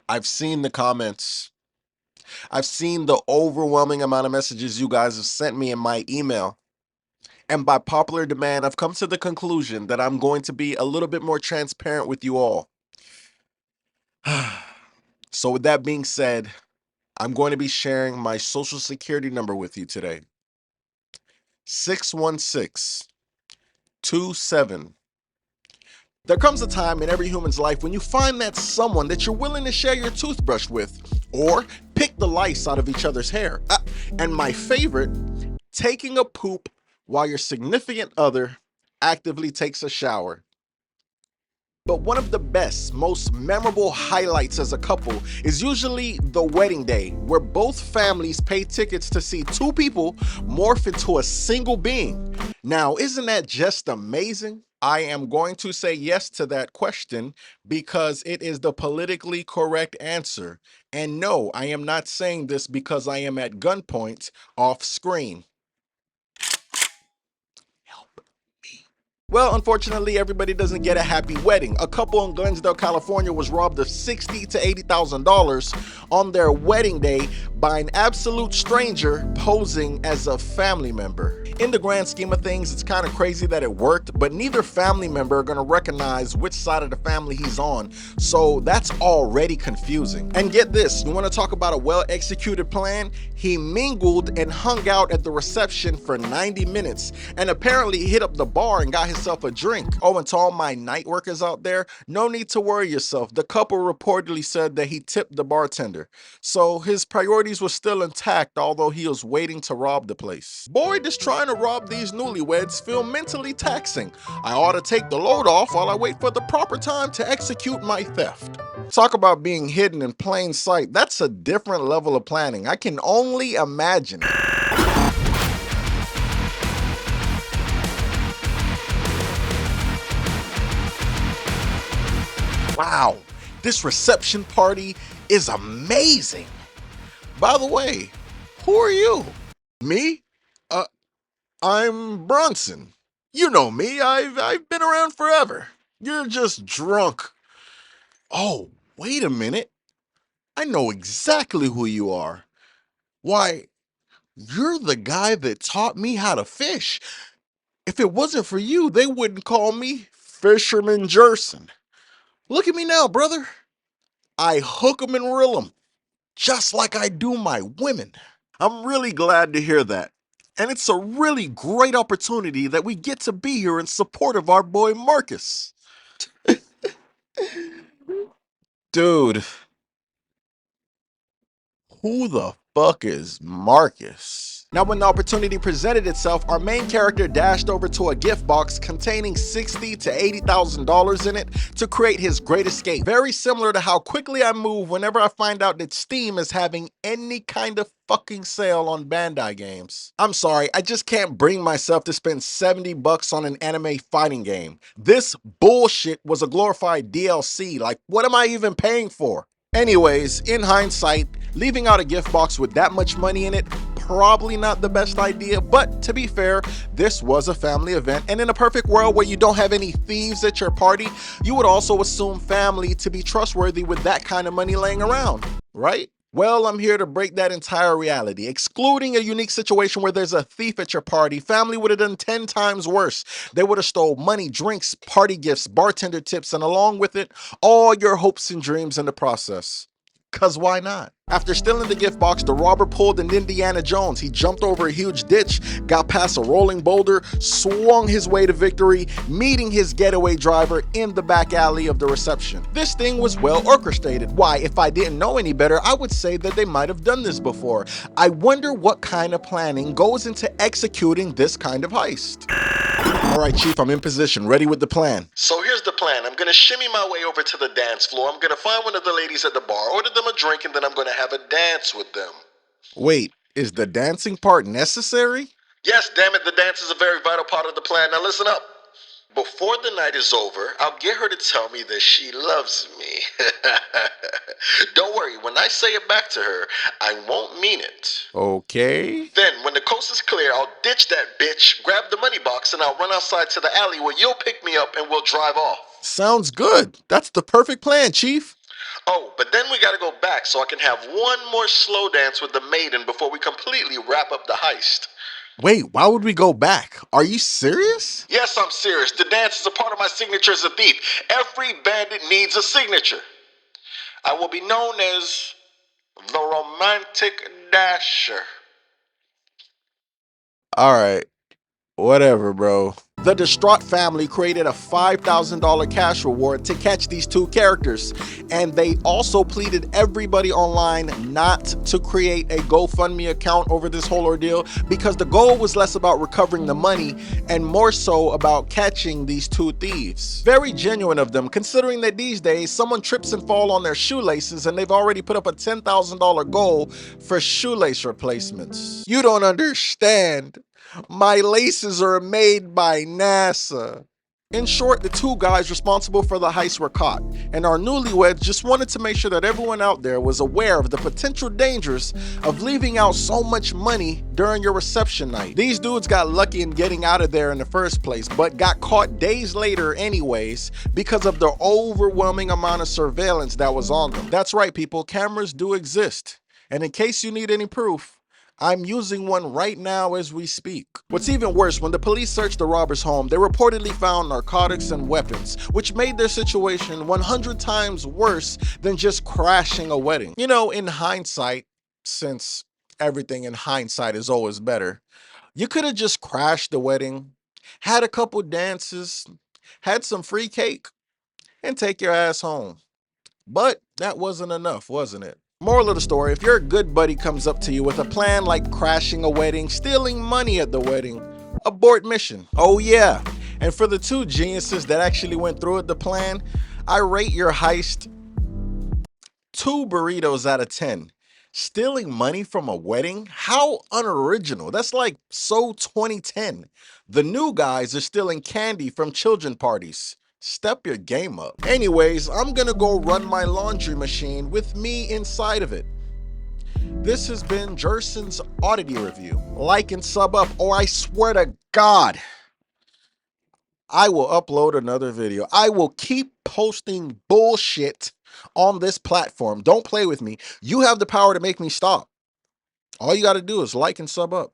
I've seen the comments. I've seen the overwhelming amount of messages you guys have sent me in my email. And by popular demand, I've come to the conclusion that I'm going to be a little bit more transparent with you all. So, with that being said, I'm going to be sharing my social security number with you today. 616-27. There comes a time in every human's life when you find that someone that you're willing to share your toothbrush with, or pick the lice out of each other's hair. And my favorite, taking a poop while your significant other actively takes a shower. But one of the best, most memorable highlights as a couple is usually the wedding day, where both families pay tickets to see two people morph into a single being. Now, isn't that just amazing? I am going to say yes to that question because it is the politically correct answer. And no, I am not saying this because I am at gunpoint off screen. Well, unfortunately, everybody doesn't get a happy wedding. A couple in Glensdale, California was robbed of $60,000 to $80,000 on their wedding day by an absolute stranger posing as a family member. In the grand scheme of things, it's kind of crazy that it worked, but neither family member are going to recognize which side of the family he's on, so that's already confusing. And get this, you want to talk about a well-executed plan? He mingled and hung out at the reception for 90 minutes, and apparently hit up the bar and got himself a drink. Oh, and to all my night workers out there, no need to worry yourself. The couple reportedly said that he tipped the bartender, so his priorities were still intact, although he was waiting to rob the place. Boy, just trying to rob these newlyweds feel mentally taxing. I ought to take the load off while I wait for the proper time to execute my theft. Talk about being hidden in plain sight. That's a different level of planning. I can only imagine. Wow, this reception party is amazing. By the way, who are you? Me? I'm Bronson. You know me. I've been around forever. You're just drunk. Oh, wait a minute. I know exactly who you are. Why, you're the guy that taught me how to fish. If it wasn't for you, they wouldn't call me Fisherman Jerson. Look at me now, brother. I hook 'em and reel 'em, just like I do my women. I'm really glad to hear that. And it's a really great opportunity that we get to be here in support of our boy Marcus. Dude, who the fuck is Marcus? Now, when the opportunity presented itself, our main character dashed over to a gift box containing $60,000 to $80,000 in it to create his great escape. Very similar to how quickly I move whenever I find out that Steam is having any kind of fucking sale on Bandai games. I'm sorry, I just can't bring myself to spend $70 on an anime fighting game. This bullshit was a glorified DLC. Like, what am I even paying for? Anyways, in hindsight, leaving out a gift box with that much money in it, probably not the best idea, but to be fair, this was a family event, and in a perfect world where you don't have any thieves at your party, you would also assume family to be trustworthy with that kind of money laying around, right? Well, I'm here to break that entire reality. Excluding a unique situation where there's a thief at your party, family would have done 10 times worse. They would have stole money, drinks, party gifts, bartender tips, and along with it, all your hopes and dreams in the process. Cause why not? After stealing the gift box, the robber pulled an Indiana Jones. He jumped over a huge ditch, got past a rolling boulder, swung his way to victory, meeting his getaway driver in the back alley of the reception. This thing was well orchestrated. Why, if I didn't know any better, I would say that they might have done this before. I wonder what kind of planning goes into executing this kind of heist. All right, Chief, I'm in position, ready with the plan. So here's the plan. I'm gonna shimmy my way over to the dance floor. I'm gonna find one of the ladies at the bar, order them a drink, and then I'm gonna have a dance with them. Wait, is the dancing part necessary? Yes, damn it, the dance is a very vital part of the plan. Now listen up. Before the night is over, I'll get her to tell me that she loves me. Don't worry, when I say it back to her, I won't mean it. Okay. Then, when the coast is clear, I'll ditch that bitch, grab the money box, and I'll run outside to the alley where you'll pick me up and we'll drive off. Sounds good. That's the perfect plan, Chief. Oh, but then back so I can have one more slow dance with the maiden before we completely wrap up the heist. Wait, why would we go back? Are you serious? Yes, I'm serious. The dance is a part of my signature as a thief. Every bandit needs a signature. I will be known as the Romantic Dasher. All right. Whatever, bro. The distraught family created a $5,000 cash reward to catch these two characters, and they also pleaded everybody online not to create a GoFundMe account over this whole ordeal because the goal was less about recovering the money and more so about catching these two thieves. Very genuine of them, considering that these days someone trips and falls on their shoelaces and they've already put up a $10,000 goal for shoelace replacements. You don't understand. My laces are made by NASA. In short, the two guys responsible for the heist were caught, and our newlyweds just wanted to make sure that everyone out there was aware of the potential dangers of leaving out so much money during your reception night. These dudes got lucky in getting out of there in the first place, but got caught days later anyways because of the overwhelming amount of surveillance that was on them. That's right, people, cameras do exist. And in case you need any proof, I'm using one right now as we speak. What's even worse, when the police searched the robbers' home, they reportedly found narcotics and weapons, which made their situation 100 times worse than just crashing a wedding. You know, in hindsight, since everything in hindsight is always better, you could have just crashed the wedding, had a couple dances, had some free cake, and take your ass home. But that wasn't enough, wasn't it? Moral of the story, if your good buddy comes up to you with a plan like crashing a wedding, stealing money at the wedding, abort mission. Oh yeah, and for the two geniuses that actually went through with the plan, I rate your heist 2 burritos out of 10. Stealing money from a wedding? How unoriginal. That's like so 2010. The new guys are stealing candy from children parties. Step your game up. Anyways, I'm gonna go run my laundry machine with me inside of it. This has been JRSIN'S Oddity Review. Like and sub up, or I swear to God, I will upload another video. I will keep posting bullshit on this platform. Don't play with me. You have the power to make me stop. All you got to do is like and sub up.